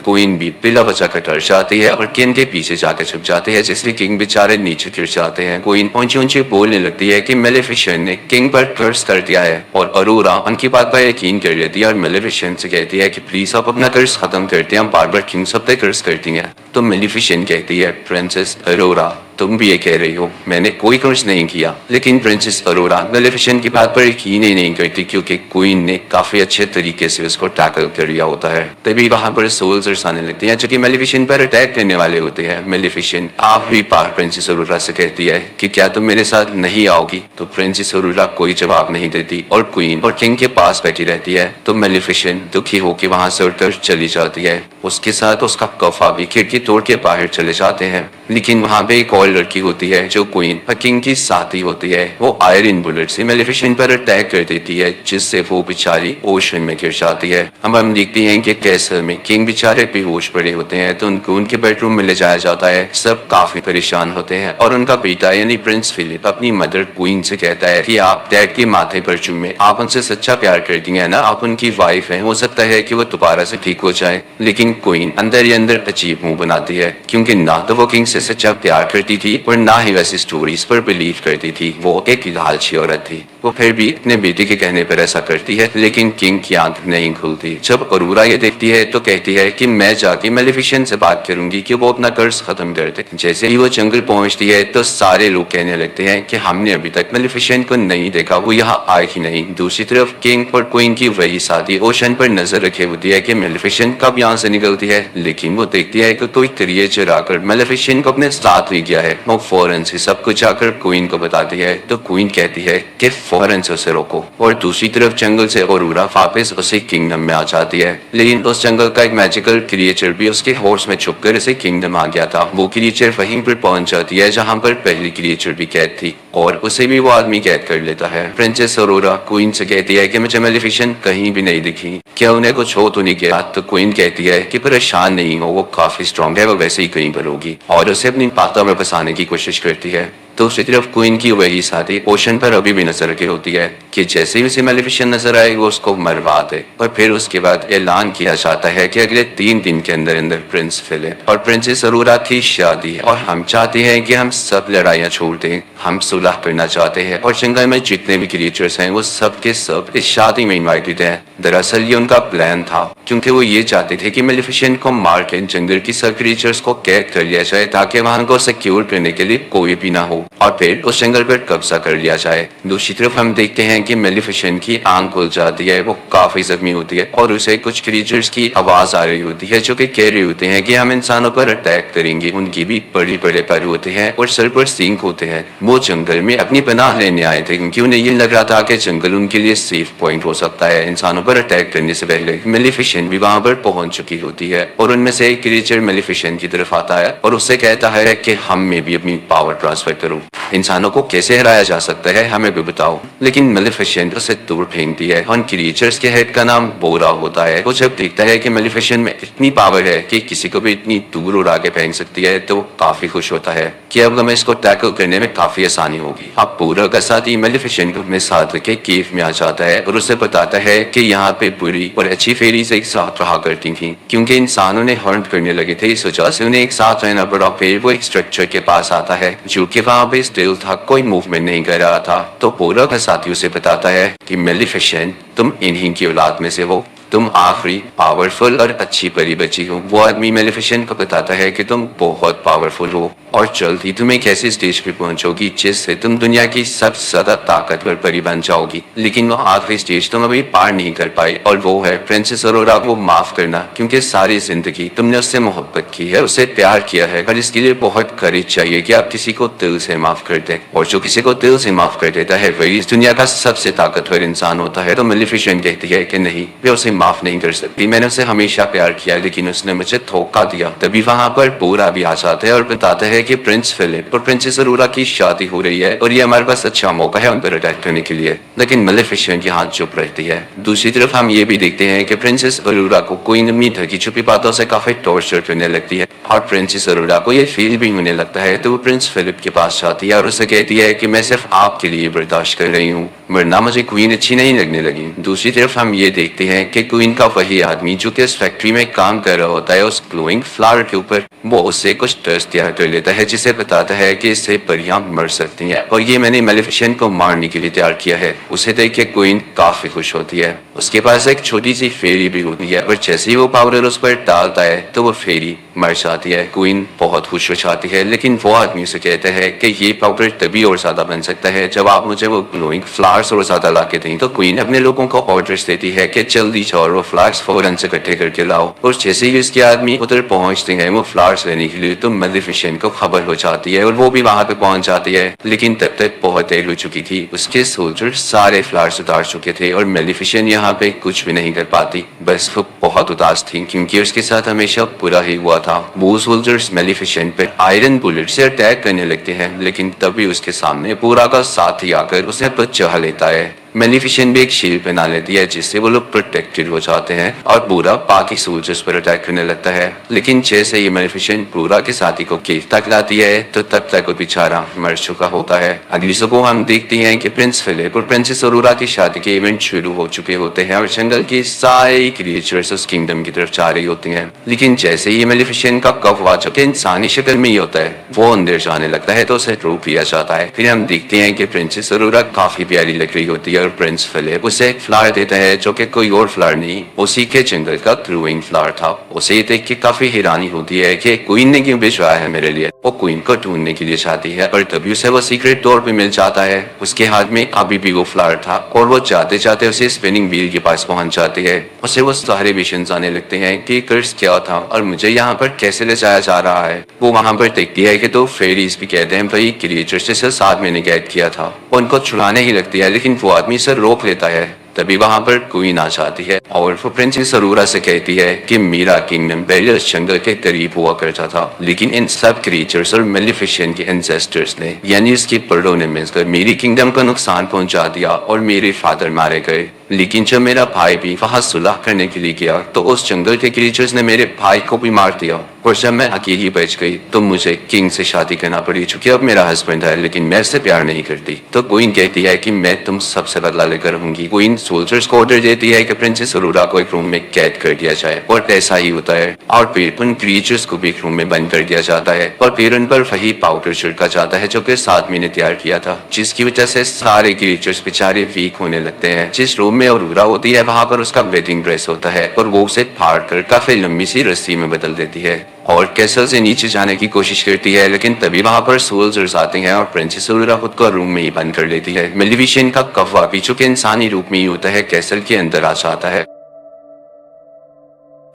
کوئن بھی بلا بچا کر ڈر جاتی ہے اور کنگ کے پیچھے جا کے چھپ جاتے ہیں، جس سے کنگ بیچارے نیچے گر جاتے ہیں۔ کوئن اونچی اونچی بولنے لگتی ہے کہ میلیفیسنٹ نے کنگ پر قرض کر دیا ہے، اور ارورا ان کی بات پر یقین کر لیتی ہے اور میلیفیسنٹ سے کہتی ہے کہ پلیز آپ اپنا قرض ختم کرتے ہیں، بار بار کنگ سب پہ قرض کرتی ہیں۔ تو میلیفیسنٹ کہتی ہے پرنسس ارورا تم بھی یہ کہہ رہی ہو، میں نے کوئی قرض نہیں کیا۔ لیکن پرنسس ارورا میلیفیسنٹ کی بات پر یقین ہی نہیں کرتی کیونکہ کوئن نے کافی اچھے طریقے سے اس کو ٹیکل کر لیا ہوتا ہے۔ تبھی وہاں پر سولجرز آنے لگتے ہیں جو کہ میلیفیسنٹ پر اٹیک کرنے والے ہوتے ہیں۔ میلیفیسنٹ آخری بار پرنسس ارورا سے کہتی ہے کہ کیا تم میرے ساتھ نہیں آؤ گی؟ تو پرنسس ارورا کوئی جواب نہیں دیتی اور کوئن اور کنگ کے پاس بیٹھی رہتی ہے۔ تو میلیفیسنٹ دکھی ہو کے وہاں سے اٹھ کر چلی جاتی ہے، اس کے ساتھ اس کا کفا بھی کھڑکی توڑ کے باہر چلے جاتے ہیں۔ لیکن وہاں پہ ایک اور لڑکی ہوتی ہے جو کوئن اور کنگ کی ساتھی ہوتی ہے، وہ آئرن بلٹ سے میلیفیسنٹ پر اٹیک کر دیتی ہے جس سے وہ بیچاری اوشن میں گر جاتی ہے۔ اب ہم دیکھتے ہیں کہ کیسل میں کنگ بیچارے بے ہوش پڑے ہوتے ہیں تو ان کو ان کے بیڈ روم میں لے جایا جاتا ہے۔ سب کافی پریشان ہوتے ہیں اور ان کا بیٹا یعنی پرنس فلپ اپنی مدر کوئن سے کہتا ہے کہ آپ ڈیڈ کے ماتھے پر چومے، آپ ان سے سچا پیار کرتی ہیں نا، آپ ان کی وائف ہیں، ہو سکتا ہے کہ وہ دوبارہ سے ٹھیک ہو جائے۔ لیکن کوئن اندر ہی اندر عجیب منہ بناتی ہے کیونکہ نہ تو وہ کنگ سے سچا پیار کرتی تھی اور نہ ہی ویسی سٹوریز پر بلیو کرتی تھی، وہ ایک لالچی عورت تھی۔ وہ پھر بھی اپنے بیٹے کے کہنے پر ایسا کرتی ہے لیکن کنگ کی آنکھ نہیں کھلتی۔ جب ارورا یہ دیکھتی ہے تو کہتی ہے کہ میں جا کے میلیفیسنٹ سے بات کروں گی کہ وہ اپنا قرض ختم کر دے۔ جیسے ہی وہ جنگل پہنچتی ہے تو سارے لوگ کہنے لگتے ہیں کہ ہم نے ابھی تک میلیفیسنٹ کو نہیں دیکھا، وہ یہاں آئے ہی نہیں۔ دوسری طرف کنگ اور کوئن کی وہی ساتھی اوشن پر نظر رکھے ہوتی ہے کہ میلیفیسنٹ کب یہاں سے نکلتی ہے، لیکن وہ دیکھتی ہے کہ کوئی کریچر آ کر میلیفیسنٹ کو اپنے ساتھ لے گیا ہے۔ وہ فوراً سے سب کچھ آ کر کوئن کو بتاتی ہے تو کوئن کہتی ہے کہ فوراً سے اسے روکو، اور دوسری طرف جنگل سے ارورا واپس اسی کنگڈم میں آ جاتی ہے۔ لیکن اس جنگل کا ایک میجیکل کریچر بھی اس کے ہارس میں چھپ کر اسے کنگڈم آ گیا تھا۔ وہ کریچر وہیں پر پہنچ جاتی ہے جہاں پر پہلی کریچر بھی قید تھی اور اسے بھی وہ آدمی قید کر لیتا ہے۔ پرنسس ارورا کوئن سے کہتی ہے کہ مجھے میلیفیسنٹ کہیں بھی نہیں دکھی، کیا انہیں کچھ ہو تو نہیں گیا؟ تو کوئن کہتی ہے کہ پریشان نہیں ہو، وہ کافی اسٹرانگ ہے، وہ ویسے ہی کہیں پر ہوگی، اور اسے اپنی باتوں میں پھنسانے کی کوشش کرتی ہے۔ دوسری طرف کوئن کی وہی ساتھی اوشن پر ابھی بھی نظر رکھی ہوتی ہے کہ جیسے ہی اسے میلیفیسنٹ نظر آئے وہ اس کو مروا دے، اور پھر اس کے بعد اعلان کیا جاتا ہے کہ اگلے 3 دن کے اندر اندر پرنس فلپ اور پرنسس ارورا کی شادی ہے، اور ہم چاہتے ہیں کہ ہم سب لڑائیاں چھوڑ دیں، ہم صلح کرنا چاہتے ہیں، اور جنگل میں جتنے بھی کریچرز ہیں وہ سب کے سب اس شادی میں انوائٹڈ ہیں۔ دراصل یہ ان کا پلان تھا کیونکہ وہ یہ چاہتے تھے کہ میلیفیسنٹ کو مار کے جنگل کی سب کریچرز کو قید کر لیا جائے تاکہ وہاں کو سیکیور کرنے کے لیے کوئی بھی نہ ہو اور پھر اس جنگل پر قبضہ کر لیا جائے۔ دوسری طرف ہم دیکھتے ہیں کہ میلیفیسنٹ کی آنکھ کھل جاتی ہے، وہ کافی زخمی ہوتی ہے اور اسے کچھ کریچرز کی آواز آ رہی ہوتی ہے جو کہ کہہ رہے ہوتے ہیں کہ ہم انسانوں پر اٹیک کریں گے۔ ان کی بھی بڑے بڑے پر ہوتے ہیں اور سر پر سینگ ہوتے ہیں۔ وہ جنگل میں اپنی پناہ لینے آئے تھے کیونکہ انہیں یہ لگ رہا تھا کہ جنگل ان کے لیے سیف پوائنٹ ہو سکتا ہے انسانوں پر اٹیک کرنے سے پہلے۔ میلیفیسنٹ بھی وہاں پر پہنچ چکی ہوتی ہے اور ان میں سے ایک کریچر میلیفیسنٹ کی طرف آتا ہے اور اس سے کہتا ہے کہ ہم میں بھی اپنی پاور ٹرانسفر کرو، انسانوں کو کیسے ہرایا جا سکتا ہے ہمیں بھی بتاؤ۔ لیکن میلیفیسنٹ اسے دور پھینکتی ہے۔ ان کریچرز کے ہیڈ کا نام بورا ہوتا ہے۔ وہ جب دیکھتا ہے کہ میلیفیسنٹ میں اتنی پاور ہے کہ کسی کو بھی اتنی دور اڑا کے پھینک سکتی ہے تو وہ کافی خوش ہوتا ہے کہ اب ہمیں اس کو ٹیکل کرنے میں کافی آسانی ہوگی۔ اب بورا کا ساتھی میلیفیسنٹ کو اپنے ساتھ کے کیف میں آ جاتا ہے اور اسے بتاتا ہے کہ یہاں پہ بری اور اچھی فیریز ایک ساتھ رہا کرتی تھیں، کیونکہ انسان انہیں ہرٹ کرنے لگے تھے، اس وجہ سے انہیں ایک ساتھ رہنا پڑا۔ پھر وہ ایک اسٹرکچر کے پاس آتا ہے جو کہ وہاں پہ اس स्टिल था, कोई मूवमेंट नहीं कर रहा था। तो पूरा का साथी उसे बताता है कि मेलिफिसेंट, तुम इन्हीं की औलाद में से हो, तुम आखिरी पावरफुल और अच्छी परी बची हो। वो आदमी मेलिफिसेंट को बताता है कि तुम बहुत पावरफुल हो और जल्द ही तुम एक ऐसी स्टेज पे पहुंचोगी जिससे तुम दुनिया की सबसे ज्यादा ताकतवर परी बन जाओगी। लेकिन वो आखिरी स्टेज तुम अभी पार नहीं कर पाई, और वो है प्रिंसेस अरोरा को माफ करना, क्योंकि सारी जिंदगी तुमने उससे मोहब्बत की है, उससे प्यार किया है, पर इसके लिए बहुत करेज चाहिए कि आप किसी को दिल से माफ कर दे। और जो किसी को दिल से माफ कर देता है वही इस दुनिया का सबसे ताकतवर इंसान होता है। तो मेलिफिसेंट कहती है कि नहीं, वे उसे माफ नहीं कर सकती, मैंने उसे हमेशा प्यार किया लेकिन उसने मुझे धोखा दिया। तभी वहां पर पूरा भी आ जाता है और बताता है कि प्रिंस फिलिप और प्रिंसेस अरोरा की शादी हो रही है और ये हमारे पास अच्छा मौका है उन पर अटैक करने के लिए। लेकिन मेलिफिसेंट यहाँ चुप रहती है। दूसरी तरफ हम ये भी देखते हैं कि प्रिंसेस अरोरा को कोई उम्मीद है कि छुपी बातों से काफी टॉर्चर करने लगती है, और प्रिंसेस अरोरा को ये फील भी होने लगता है। तो वो प्रिंस फिलिप के पास जाती है और उसे कहती है कि मैं सिर्फ आपके लिए बर्दाश्त कर रही हूँ, वरना मुझे क्वीन अच्छी नहीं लगने लगी। दूसरी तरफ हम ये देखते हैं कि क्वीन का वही आदमी जो कि इस फैक्ट्री में काम कर रहा होता है उस ग्लोइंग फ्लावर के ऊपर, वो उससे कुछ टेस्ट तैयार कर लेता है जिसे बताता है कि इससे परियां मर सकती हैं और ये मैंने मेलिफिसेंट को मारने के लिए तैयार किया है। उसे देख के क्वीन काफी खुश होती है। उसके पास एक छोटी सी फेरी भी होती है और जैसे ही वो पाउडर उस पर डालता है तो वो फेरी मर जाती है। क्वीन बहुत खुश हो जाती है, लेकिन वो आदमी से कहता है कि ये पाउडर तभी और ज्यादा बन सकता है जब आप मुझे वो ग्लोइंग फ्लावर्स और ज्यादा ला के दें। तो क्वीन अपने लोगों को ऑर्डर्स देती है कि जल्दी जाओ और वो फ्लावर्स फौरन से इकट्ठे करके लाओ। और जैसे ही उसके आदमी उधर पहुंचते हैं वो फ्लावर्स लेने के लिए, तो मेलिफिसेंट को खबर हो जाती है और वो भी वहां पे पहुंच जाती है। लेकिन तब तक बहुत देर हो चुकी थी, उसके सोल्जर सारे फ्लावर्स उतार चुके थे और मेलिफिसेंट यहाँ पे कुछ भी नहीं कर पाती। बस वो बहुत उदास थी क्योंकि उसके साथ हमेशा बुरा ही हुआ था। वो सोल्जर्स मेलिफिसेंट पे आयरन बुलेट से अटैक करने लगते हैं, लेकिन तभी उसके सामने पूरा का साथ ही आकर उसे बचा लेता है। मेलिफिसेंट भी एक शील्ड बना लेती है जिससे वो लोग प्रोटेक्टेड हो जाते हैं और पूरा बाकी सोल्जर्स पर अटैक करने लगता है। लेकिन जैसे ही मेलिफिसेंट पूरा के साथी को केव तक लाती है तो तब तक वो बेचारा मर चुका होता है। अगली सुबह हम देखते हैं कि प्रिंस फिलिप और प्रिंसेस अरोरा की शादी के इवेंट शुरू हो चुके होते हैं और जंगल की सारी क्रिएचर्स उस किंगडम की तरफ जा रही होती हैं। लेकिन जैसे ही मेलिफिसेंट का कौवा जो कि इंसानी शक्ल में ही होता है वो अंदर जाने लगता है तो उसे रोक लिया जाता है। फिर हम देखते हैं कि प्रिंसेस अरोरा काफी प्यारी लग रही होती है और प्रिंस फिलिप उसे एक फ्लावर देता है जो कि कोई और फ्लावर नहीं, उसी के जंगल का ग्लोइंग फ्लावर था। उसे देख के काफी हैरानी होती है कि क्वीन ने क्यों भिजवाया है मेरे लिए। वो क्वीन को ढूंढने के लिए जाती है और तभी उसे वो सीक्रेट डोर पे मिल जाता है। उसके हाथ में अभी भी वो फ्लावर था और वो जाते जाते उसे स्पिनिंग व्हील के पास पहुंच जाती है। उसे वो सारे विजन्स आने लगते हैं कि कर्स क्या था और मुझे यहाँ पर कैसे ले जाया जा रहा है। वो वहां पर देखती है कि तो फेरीज भी कहते हैं भाई क्रिएचर्स जिसे साथ में कैद किया था, उनको छुड़ाने ही लगती है, लेकिन वो आदमी से रोक लेता है। तभी वहां पर क्वीन आ जाती है और वो प्रिंसेस अरोरा से कहती है कि मेरा किंगडम पहले उस जंगल के करीब हुआ करता था, लेकिन इन सब क्रिएचर्स और मेलिफिसेंट के एंसेस्टर्स ने यानी इसकी पर्डों ने मिलकर मेरी किंगडम को नुकसान पहुंचा दिया और मेरे फादर मारे गए। लेकिन जब मेरा भाई भी वहां सुलह करने के लिए गया तो उस जंगल के क्रिएचर्स ने मेरे भाई को भी मार दिया और जब मैं अकेली बच गई तो मुझे किंग से शादी करना पड़ी, चूंकि अब मेरा हस्बैंड है लेकिन मैं इससे प्यार नहीं करती। तो क्वीन कहती है कि मैं तुम सबसे बदला लेकर रहूंगी। क्वीन सोल्जर्स को ऑर्डर देती है कि प्रिंसेस अरोरा को एक रूम में कैद कर दिया जाए और ऐसा ही होता है और फिर उन क्रिएचर्स को भी एक रूम में बंद कर दिया जाता है और फिर उन पर वही पाउडर छिड़का जाता है जो कि साथ में तैयार किया था, जिसकी वजह से सारे क्रिएचर्स बेचारे वीक होने लगते हैं। जिस रूम में अरोरा होती है वहां पर उसका वेडिंग ड्रेस होता है और वो उसे फाड़ कर काफी लंबी सी रस्सी में बदल देती है और कैसल से नीचे जाने की कोशिश करती है, लेकिन तभी वहां पर सोल्जर्स आते हैं और प्रिंसेस अरोरा खुद को रूम में ही बंद कर लेती है। मेलिफिसेंट का कौवा भी जो कि इंसानी रूप में ही होता है कैसल के अंदर आ जाता है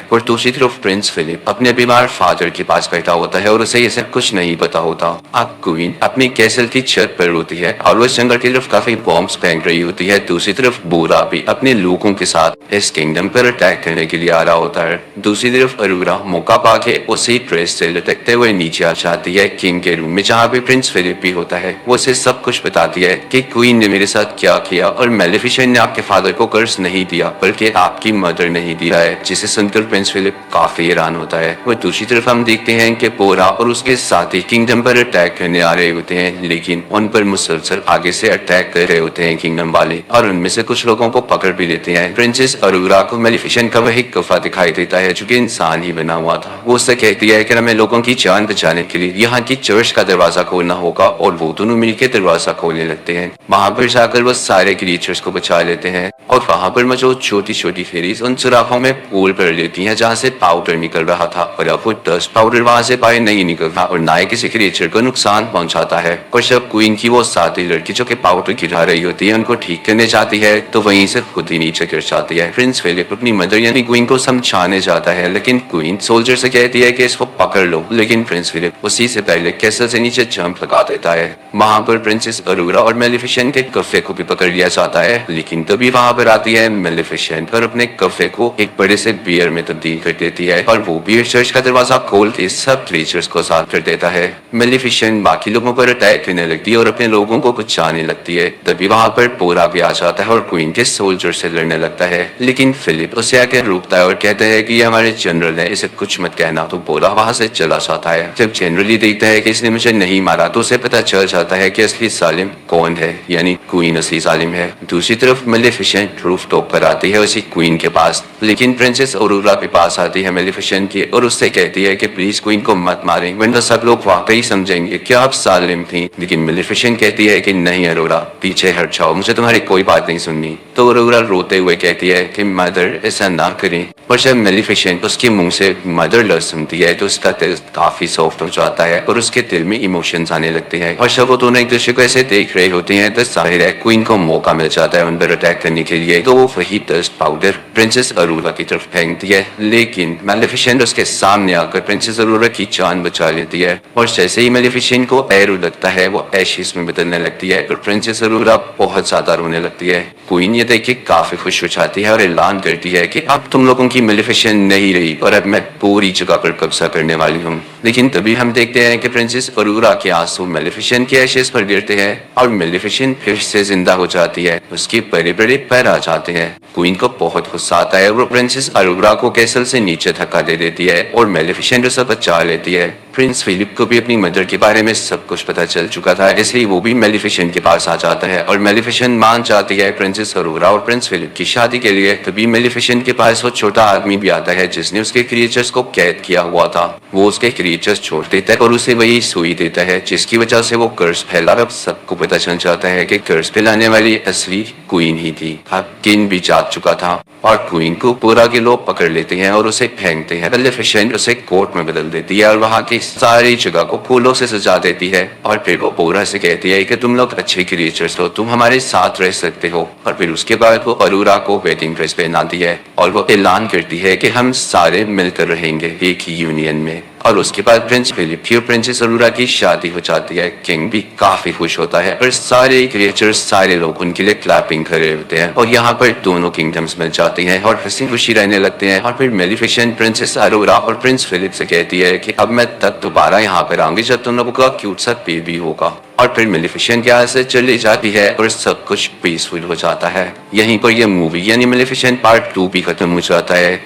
और दूसरी तरफ प्रिंस फिलिप अपने बीमार फादर के पास बैठा होता है और उसे ये सब कुछ नहीं पता होता। अब क्वीन अपनी कैसल की छत पर होती है और वो जंगल की तरफ काफी बॉम्ब्स फेंक रही होती है। दूसरी तरफ बूरा भी अपने लोगों के साथ इस किंगडम पर अटैक करने के लिए आ रहा होता है। दूसरी तरफ अरोरा मौका पाके उसी ड्रेस से लटकते हुए नीचे आ जाती है किंग के रूम में जहाँ पे प्रिंस फिलिप भी होता है। वो उसे सब कुछ बताती है कि क्वीन ने मेरे साथ क्या किया और मेलिफिसेंट ने आपके फादर को कर्ज नहीं दिया बल्कि आपकी मदर नहीं दिया है, जिसे सुनकर प्रिंस फिलिप काफी हैरान होता है। वो दूसरी तरफ हम देखते हैं कि पोरा और उसके साथी किंगडम पर अटैक करने आ रहे होते हैं, लेकिन उन पर मुसलसल आगे से अटैक कर रहे होते हैं किंगडम वाले, और उनमें से कुछ लोगों को पकड़ भी लेते हैं। प्रिंसेस अरोरा को मेलिफिसेंट का वही कफा दिखाई देता है जो कि इंसान ही बना हुआ था। वो उससे कहती है कि हमें लोगों की जान बचाने के लिए यहाँ की चर्च का दरवाजा खोलना होगा, और वो दोनों मिलकर दरवाजा खोलने लगते हैं। वहां पर जाकर वो सारे क्रिएचर्स को बचा लेते हैं, और वहां पर मौजूद छोटी छोटी फेरीज उन सुराखों में पुल कर लेती हैं जहाँ से पाउडर निकल रहा था, और अब वो डस्ट पाउडर वहां से बाहर नहीं निकलता और ना ही किसी क्रिएचर को नुकसान पहुंचाता है। और जब क्वीन की वो साथी लड़की जो कि पाउडर गिरा रही होती है उनको ठीक करने जाती है तो वहीं से खुद ही नीचे गिर जाती है। प्रिंस फिलिप अपनी मदर यानी क्वीन को समझाने जाता है, लेकिन क्वीन सोल्जर से कहती है कि इसको पकड़ लो, लेकिन प्रिंस फिलिप उसी से पहले कैसल से नीचे जंप लगा देता है। वहां पर प्रिंसेस अरोरा और मेलिफिसेंट के कफे को भी पकड़ लिया जाता है, लेकिन तभी वहां पर आती है मेलिफिसेंट और अपने कफे को एक बड़े से बियर में तब्दील कर देती है, और वो बियर चर्च का दरवाजा खोल के सब क्रीचर्स को साफ कर देता है। मेलिफिसेंट बाकी लोगों पर अटैक करने लगती है और अपने लोगों को बचाने लगती है। तभी वहां पर पोरा भी आ जाता है और क्वीन के सोल्जर से लड़ने लगता है, लेकिन फिलिप उसे आकर रोकता है और कहता है कि ये हमारे जनरल है, इसे कुछ मत कहना। तो पोरा वहां से चला जाता है। जब जनरली देखता है कि इसने मुझे नहीं मारा तो उसे पता चल जाता है कि असली जालिम कौन है, यानी क्वीन असली जालिम है। दूसरी तरफ मेलिफिसेंट रूफ टॉप पर आती है उसी क्वीन के पास, लेकिन प्रिंसेस अरोरा के पास आती है मेलिफिसेंट की और उससे कहती है कि प्लीज क्वीन को मत मारें, वरना सब लोग वाकई समझेंगे कि आप जालिम थी। लेकिन मेलिफिसेंट कहती है कि नहीं अरोरा, पीछे हट जाओ, मुझे तुम्हारी कोई बात नहीं सुननी। तो अरोरा रोते हुए कहती है कि मदर ऐसा ना करें, और जब मेलिफिसेंट उसके मुंह से मदर लफ्ज सुनती है तो उसका दिल काफी सॉफ्ट हो जाता है और उसके दिल में इमोशंस आने लगते हैं। और जब वो दोनों एक दूसरे को ऐसे देख रहे होते हैं तो जाहिर है क्वीन को मौका मिल जाता है उन पर अटैक करने के लिए, तो वो वही डस्ट पाउडर प्रिंसेस अरोरा की तरफ फेंकती है, लेकिन मेलिफिसेंट उसके सामने आकर प्रिंसेस अरोरा की जान बचा लेती है। और जैसे ही मेलिफिसेंट को एरो लगता है वो एशिस में बदलने लगती है और प्रिंसेस अरोरा बहुत ज्यादा रोने लगती है। क्वीन ये देख के काफी खुश हो जाती है और ऐलान करती है कि अब तुम लोगों की मेलिफिसेंट नहीं रही और अब मैं पूरी जगह पर कब्जा करने वाली हूँ। लेकिन तभी हम देखते हैं कि प्रिंसेस अरोरा के आंसू मेलिफिसेंट के एशेस पर गिरते हैं और मेलिफिसेंट फिर से जिंदा हो जाती है, उसके बड़े बड़े पैर आ जाते हैं। क्वीन को बहुत गुस्सा आता है और वो प्रिंसेस अरोरा को कैसल से नीचे धक्का दे देती है और मेलिफिसेंट उसे बचा लेती है। प्रिंस फिलिप को भी अपनी मदर के बारे में सब कुछ पता चल चुका था, इसलिए वो भी मेलिफिसेंट के पास आ जाता है और मेलिफिसेंट मान जाती है प्रिंसेस अरोरा और प्रिंस फिलिप की शादी के लिए। तभी मेलिफिसेंट के पास वो छोटा आदमी भी आता है जिसने उसके क्रिएचर्स को कैद किया हुआ था। वो उसके क्रिएचर्स छोड़ देता है और उसे वही सुई देता है, जिसकी वजह से वो कर्स फैला। अब सबको पता चल जाता है कि कर्स फैलाने वाली असली क्वीन ही थी। अब किंग भी जाग चुका था और क्वीन को पूरा के लोग पकड़ लेते हैं और उसे फेंकते हैं। मेलिफिसेंट उसे कोर्ट में बदल देती है और वहाँ की सारी जगह को फूलों से सजा देती है, और फिर वो पूरा से कहती है कि तुम लोग अच्छे क्रिएचर्स हो, तुम हमारे साथ रह सकते हो। और फिर उसके बाद वो अरोरा को वेडिंग ड्रेस पहनाती है और वो ऐलान करती है कि हम सारे मिलकर रहेंगे एक ही यूनियन में। और उसके बाद प्रिंस फिलिप की और प्रिंसेस अरोरा की शादी हो जाती है। किंग भी काफी खुश होता है और सारे क्रिएचर्स सारे लोग उनके लिए क्लैपिंग कर रहे होते हैं और यहाँ पर दोनों किंगडम्स मिल जाती हैं और हंसी खुशी रहने लगते हैं। और फिर मेलिफिसेंट प्रिंसेस अरोरा और प्रिंस फिलिप से कहती है कि अब मैं तब दोबारा यहाँ पर आऊंगी जब तुम लोगों का क्यूट सा बेबी होगा। और फिर मेलिफिसेंट यहाँ से चली जाती है और सब कुछ पीसफुल हो जाता है। यहीं पर यह मूवी यानी मेलिफिसेंट पार्ट 2 भी खत्म हो जाता है।